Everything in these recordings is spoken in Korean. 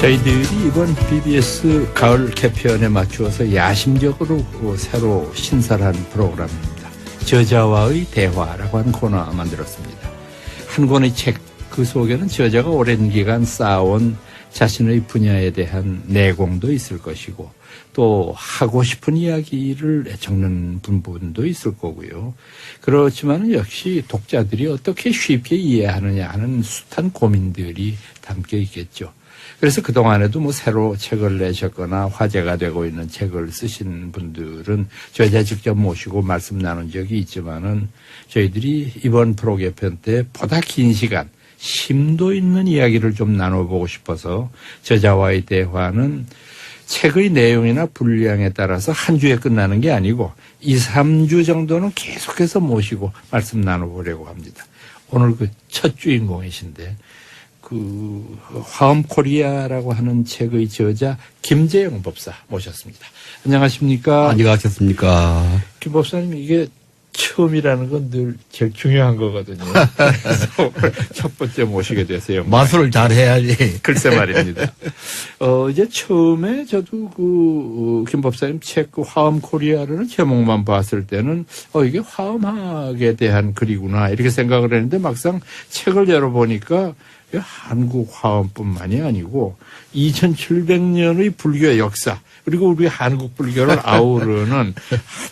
저희들이 이번 BBS 가을 개편에 맞추어서 야심적으로 새로 신설한 프로그램입니다. 저자와의 대화라고 하는 코너 만들었습니다. 한 권의 책, 그 속에는 저자가 오랜 기간 쌓아온 자신의 분야에 대한 내공도 있을 것이고 또 하고 싶은 이야기를 적는 부분도 있을 거고요. 그렇지만 역시 독자들이 어떻게 쉽게 이해하느냐 하는 숱한 고민들이 담겨 있겠죠. 그래서 그동안에도 뭐 새로 책을 내셨거나 화제가 되고 있는 책을 쓰신 분들은 저자 직접 모시고 말씀 나눈 적이 있지만은 저희들이 이번 프로 개편 때 보다 긴 시간 심도 있는 이야기를 좀 나눠보고 싶어서 저자와의 대화는 책의 내용이나 분량에 따라서 한 주에 끝나는 게 아니고 2, 3주 정도는 계속해서 모시고 말씀 나눠보려고 합니다. 오늘 그 첫 주인공이신데 그 화엄 코리아라고 하는 책의 저자 김재영 법사 모셨습니다. 안녕하십니까? 안녕하셨습니까? 김 법사님, 이게 처음이라는 건 늘 제일 중요한 거거든요. 그래서 첫 번째 모시게 돼서요. 마술을 잘해야지. 글쎄 말입니다. 이제 처음에 저도 김 법사님 책 그 화엄 코리아라는 제목만 봤을 때는 이게 화엄학에 대한 글이구나 이렇게 생각을 했는데 막상 책을 열어보니까 한국 화엄뿐만이 아니고 2700년의 불교의 역사 그리고 우리 한국 불교를 아우르는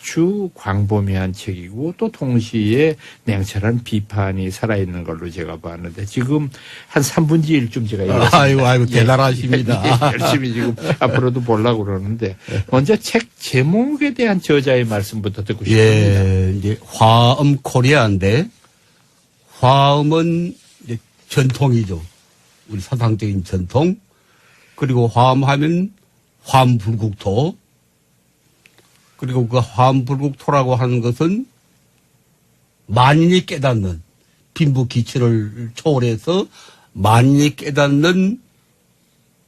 아주 광범위한 책이고 또 동시에 냉철한 비판이 살아있는 걸로 제가 봤는데 지금 한 3분의 1쯤 제가 읽었습니다. 아이고 대단하십니다. 열심히 지금 앞으로도 보려고 그러는데 먼저 책 제목에 대한 저자의 말씀부터 듣고 싶습니다. 예, 이제 화엄 코리아인데 화엄은 이제 전통이죠. 우리 사상적인 전통. 그리고 화엄하면 화엄불국토. 그리고 그 화엄불국토라고 하는 것은 만인이 깨닫는 빈부귀천을 초월해서 만인이 깨닫는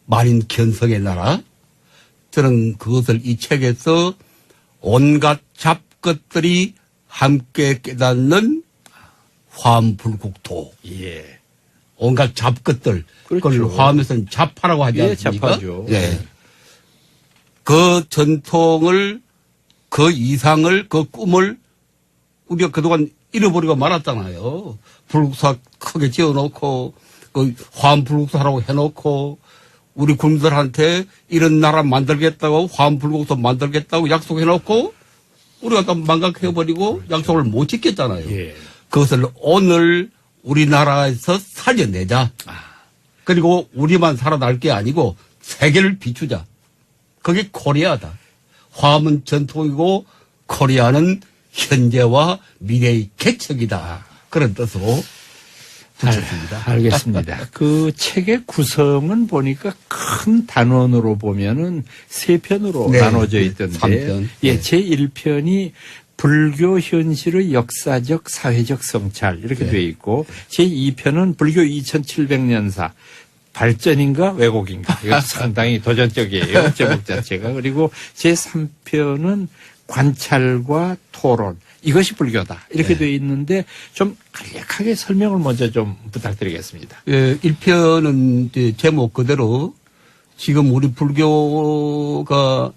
만인 견성의 나라. 저는 그것을 이 책에서 온갖 잡것들이 함께 깨닫는 화엄불국토. 예. 온갖 잡것들. 그렇죠. 그걸 화엄에서는 잡하라고 하지 않습니까? 잡하죠. 예. 그 전통을, 그 이상을, 그 꿈을 우리가 그동안 잃어버리고 말았잖아요. 불국사 크게 지어놓고, 그 화엄불국사라고 해놓고, 우리 군들한테 이런 나라 만들겠다고, 화엄불국사 만들겠다고 약속해놓고, 우리가 또 망각해버리고 그렇죠. 약속을 못 지켰잖아요. 예. 그것을 오늘 우리나라에서 살려내자. 그리고 우리만 살아날 게 아니고 세계를 비추자. 그게 코리아다. 화엄은 전통이고 코리아는 현재와 미래의 개척이다. 그런 뜻으로 붙였습니다. 알겠습니다. 그 책의 구성은 보니까 큰 단원으로 보면은 3편으로 네, 나눠져 있던데. 3편. 예, 네. 제1편이 불교 현실의 역사적 사회적 성찰 이렇게 네. 돼 있고 제2편은 불교 2700년사 발전인가 왜곡인가 이거 상당히 도전적이에요. 제목 자체가. 그리고 제3편은 관찰과 토론 이것이 불교다 이렇게 네. 돼 있는데 좀 간략하게 설명을 먼저 좀 부탁드리겠습니다. 예, 1편은 이제 제목 그대로 지금 우리 불교가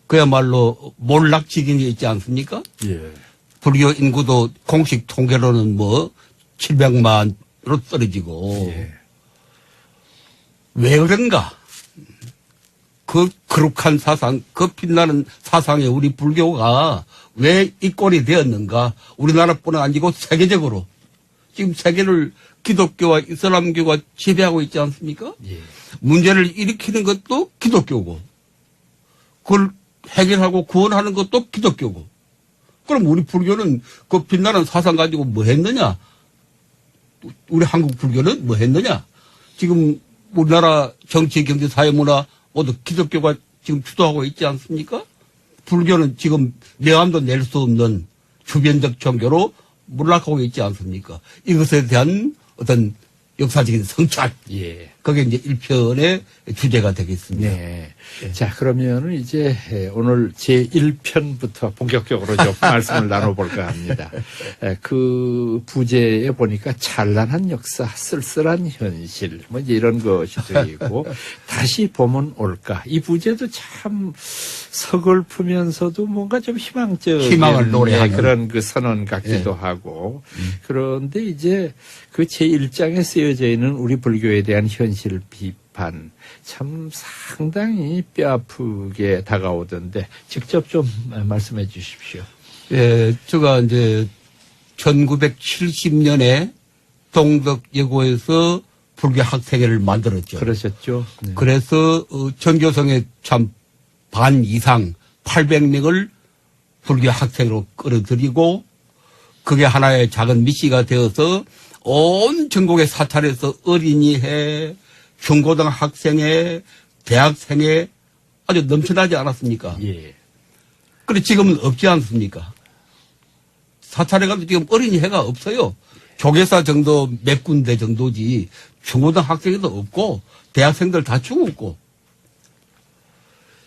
그야말로 몰락지경에 있지 않습니까? 예. 불교 인구도 공식 통계로는 뭐 700만으로 떨어지고 예. 왜 그런가? 그 거룩한 사상, 그 빛나는 사상에 우리 불교가 왜 이 꼴이 되었는가? 우리나라뿐만 아니고 세계적으로 지금 세계를 기독교와 이슬람교가 지배하고 있지 않습니까? 예. 문제를 일으키는 것도 기독교고 그걸 해결하고 구원하는 것도 기독교고 그럼 우리 불교는 그 빛나는 사상 가지고 뭐 했느냐? 우리 한국 불교는 뭐 했느냐? 지금 우리나라 정치, 경제, 사회, 문화 모두 기독교가 지금 주도하고 있지 않습니까? 불교는 지금 명함도 낼 수 없는 주변적 종교로 몰락하고 있지 않습니까? 이것에 대한 어떤 역사적인 성찰. 예. 그게 이제 1편의 주제가 되겠습니다. 네. 자, 그러면은 이제 오늘 제 1편부터 본격적으로 좀 말씀을 나눠볼까 합니다. 그 부제에 보니까 찬란한 역사, 쓸쓸한 현실, 뭐 이제 이런 것이 되어 있고, 다시 봄은 올까. 이 부제도 참 서글프면서도 뭔가 좀 희망적인 희망을 노래하는 그런 그 선언 같기도 하고, 그런데 이제 그 제1장에 쓰여져 있는 우리 불교에 대한 현실 비판, 참 상당히 뼈아프게 다가오던데 직접 좀 말씀해 주십시오. 예, 제가 이제 1970년에 동덕여고에서 불교 학생회를 만들었죠. 그러셨죠? 네. 그래서 전교생의 참 반 이상 800명을 불교 학생으로 끌어들이고 그게 하나의 작은 미시가 되어서 온 전국의 사찰에서 어린이회, 중고등학생회, 대학생회 아주 넘쳐나지 않았습니까? 예. 그런데 지금은 없지 않습니까? 사찰에 가도 지금 어린이회가 없어요. 조계사 정도 몇 군데 정도지 중고등학생도 없고 대학생들 다 죽었고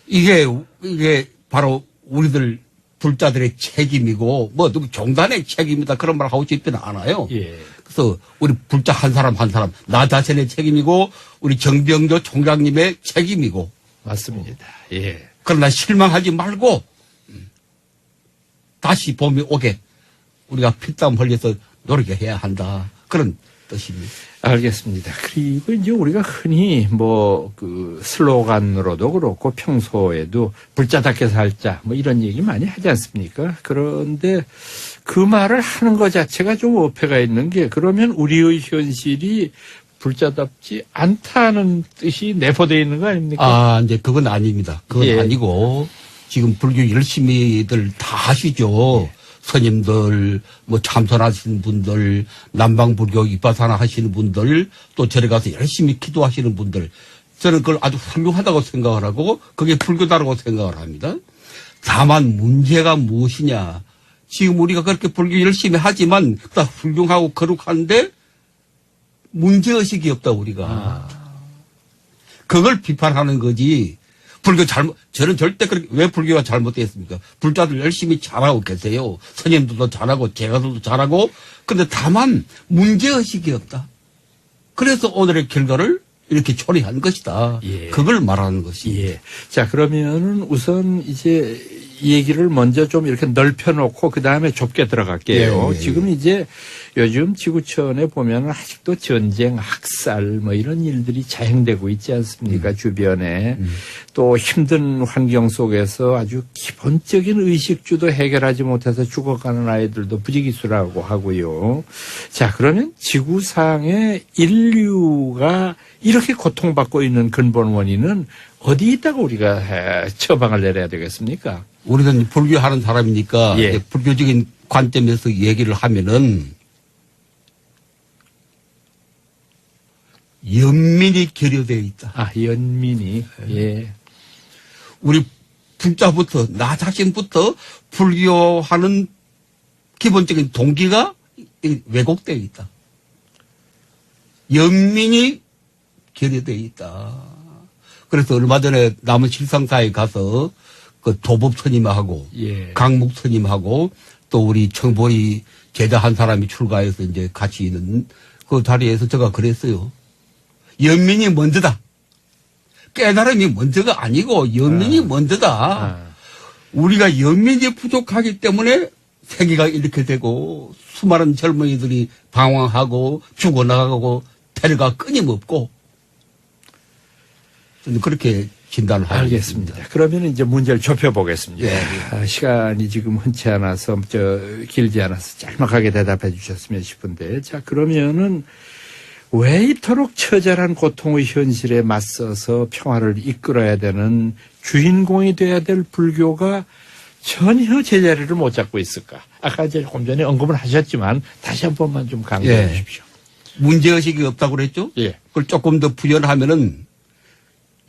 이게 바로 우리들 불자들의 책임이고 뭐 누구 종단의 책임이다 그런 말 하고 싶지는 않아요. 예. 그래서 우리 불자 한 사람 한 사람 나 자신의 책임이고 우리 정병조 총장님의 책임이고 맞습니다. 예. 그러나 실망하지 말고 다시 봄이 오게 우리가 피땀 흘려서 노력해야 한다. 그런 뜻입니다. 알겠습니다. 그리고 이제 우리가 흔히 뭐 그 슬로건으로도 그렇고 평소에도 불자답게 살자 뭐 이런 얘기 많이 하지 않습니까? 그런데 그 말을 하는 것 자체가 좀 어폐가 있는 게 그러면 우리의 현실이 불자답지 않다는 뜻이 내포되어 있는 거 아닙니까? 아, 이제 그건 아닙니다. 그건 예. 아니고 지금 불교 열심히들 다 하시죠. 스님들, 뭐 참선하시는 분들, 남방불교 입바사나 하시는 분들, 또 절에 가서 열심히 기도하시는 분들, 저는 그걸 아주 훌륭하다고 생각을 하고, 그게 불교다라고 생각을 합니다. 다만 문제가 무엇이냐. 지금 우리가 그렇게 불교 열심히 하지만, 다 훌륭하고 거룩한데, 문제의식이 없다, 우리가. 그걸 비판하는 거지. 불교 저는 절대 그렇게, 왜 불교가 잘못됐습니까? 불자들 열심히 잘하고 계세요. 스님들도 잘하고, 제가들도 잘하고, 근데 다만, 문제의식이 없다. 그래서 오늘의 결과를 이렇게 처리한 것이다. 예. 그걸 말하는 것이. 예. 자, 그러면은 우선 이제 이 얘기를 먼저 좀 이렇게 넓혀놓고 그 다음에 좁게 들어갈게요. 예, 예, 지금 이제 요즘 지구촌에 보면은 아직도 전쟁, 학살 뭐 이런 일들이 자행되고 있지 않습니까? 주변에. 또 힘든 환경 속에서 아주 기본적인 의식주도 해결하지 못해서 죽어가는 아이들도 부지기수라고 하고요. 자, 그러면 지구상의 인류가 이렇게 고통받고 있는 근본 원인은 어디 있다고 우리가 처방을 내려야 되겠습니까? 우리는 불교하는 사람이니까 예. 이제 불교적인 관점에서 얘기를 하면은 연민이 결여되어 있다. 아, 연민이. 예. 우리 불자부터 나 자신부터 불교하는 기본적인 동기가 왜곡되어 있다. 연민이 결여되어 있다. 그래서 얼마 전에 남은 실상사에 가서 그 도법 스님하고 예. 강목 스님하고 또 우리 청보리 제자 한 사람이 출가해서 이제 같이 있는 그 자리에서 제가 그랬어요. 연민이 먼저다. 깨달음이 먼저가 아니고 연민이 먼저다. 아. 우리가 연민이 부족하기 때문에 세계가 이렇게 되고 수많은 젊은이들이 방황하고 죽어나가고 테러가 끊임없고 저는 그렇게 진단을 하고 알겠습니다. 그러면 이제 문제를 좁혀보겠습니다. 예. 아, 시간이 지금 흔치 않아서, 길지 않아서 짤막하게 대답해 주셨으면 싶은데. 자, 그러면은 왜 이토록 처절한 고통의 현실에 맞서서 평화를 이끌어야 되는 주인공이 돼야 될 불교가 전혀 제자리를 못 잡고 있을까? 아까 이제 조금 전에 언급을 하셨지만 다시 한 번만 좀 강조해 예. 주십시오. 문제의식이 없다고 그랬죠? 예. 그걸 조금 더 부연하면은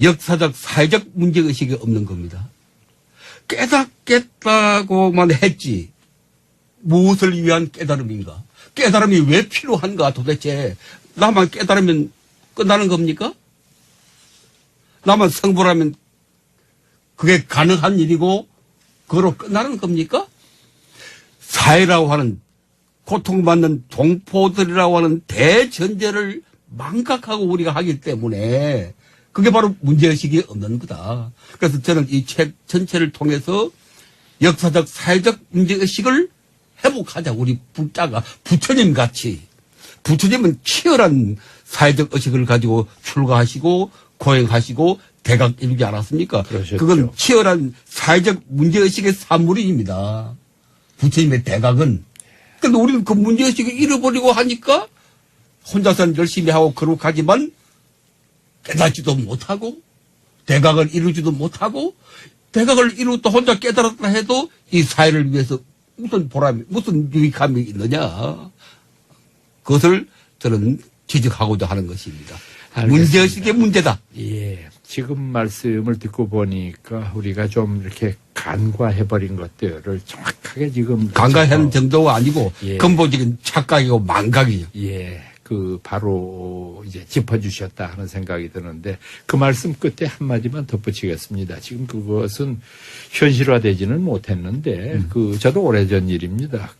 역사적, 사회적 문제의식이 없는 겁니다. 깨닫겠다고만 했지. 무엇을 위한 깨달음인가? 깨달음이 왜 필요한가 도대체. 나만 깨달으면 끝나는 겁니까? 나만 성불하면 그게 가능한 일이고 그거로 끝나는 겁니까? 사회라고 하는 고통받는 동포들이라고 하는 대전제를 망각하고 우리가 하기 때문에 그게 바로 문제의식이 없는 거다. 그래서 저는 이 책 전체를 통해서 역사적 사회적 문제의식을 회복하자. 우리 불자가 부처님 같이. 부처님은 치열한 사회적 의식을 가지고 출가하시고 고행하시고 대각 이루지 않았습니까? 그러셨죠. 그건 치열한 사회적 문제의식의 산물입니다. 부처님의 대각은. 근데 우리는 그 문제의식을 잃어버리고 하니까 혼자서는 열심히 하고 거룩하지만 깨닫지도 못하고 대각을 이루지도 못하고 대각을 이루었다 혼자 깨달았다 해도 이 사회를 위해서 무슨 보람이 무슨 유익함이 있느냐. 그것을 저는 지적하고자 하는 것입니다. 알겠습니다. 문제의식의 문제다. 예. 지금 말씀을 듣고 보니까 우리가 좀 이렇게 간과해버린 것들을 정확하게 지금. 간과한 정도가 아니고 예. 근본적인 착각이고 망각이죠. 예. 바로 이제 짚어주셨다 하는 생각이 드는데 그 말씀 끝에 한마디만 덧붙이겠습니다. 지금 그것은 현실화되지는 못했는데 저도 오래전 일입니다.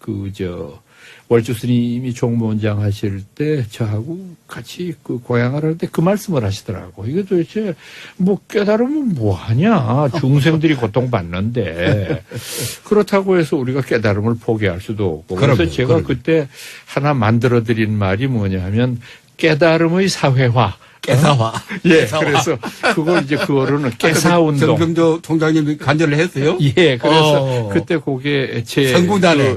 월주 스님이 종무원장 하실 때 저하고 같이 고향을 할 때 그 말씀을 하시더라고. 이게 도대체 깨달으면 뭐하냐. 중생들이 고통받는데. 그렇다고 해서 우리가 깨달음을 포기할 수도 없고. 그래서 제가 그때 하나 만들어드린 말이 뭐냐 하면 깨달음의 사회화. 깨사화. 예, 그래서 그거로는 깨사운동. 정병조 총장님이 간절을 했어요? 예, 그래서 그때 그게 성구단에.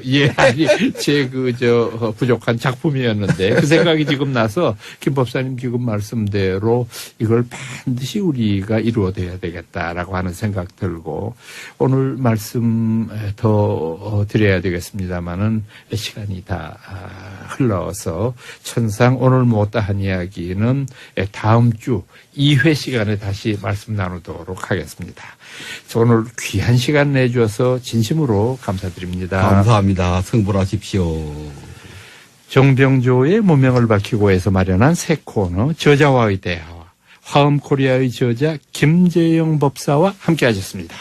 부족한 작품이었는데 그 생각이 지금 나서 김 법사님 지금 말씀대로 이걸 반드시 우리가 이루어내야 되겠다라고 하는 생각 들고 오늘 말씀 더 드려야 되겠습니다만은 시간이 다 흘러서 천상 오늘 못다한 이야기는 다음 주 2회 시간에 다시 말씀 나누도록 하겠습니다. 오늘 귀한 시간 내주셔서 진심으로 감사드립니다. 감사합니다. 성불하십시오. 정병조의 무명을 밝히고 해서 마련한 새 코너 저자와의 대화 화엄코리아의 저자 김재영 법사와 함께 하셨습니다.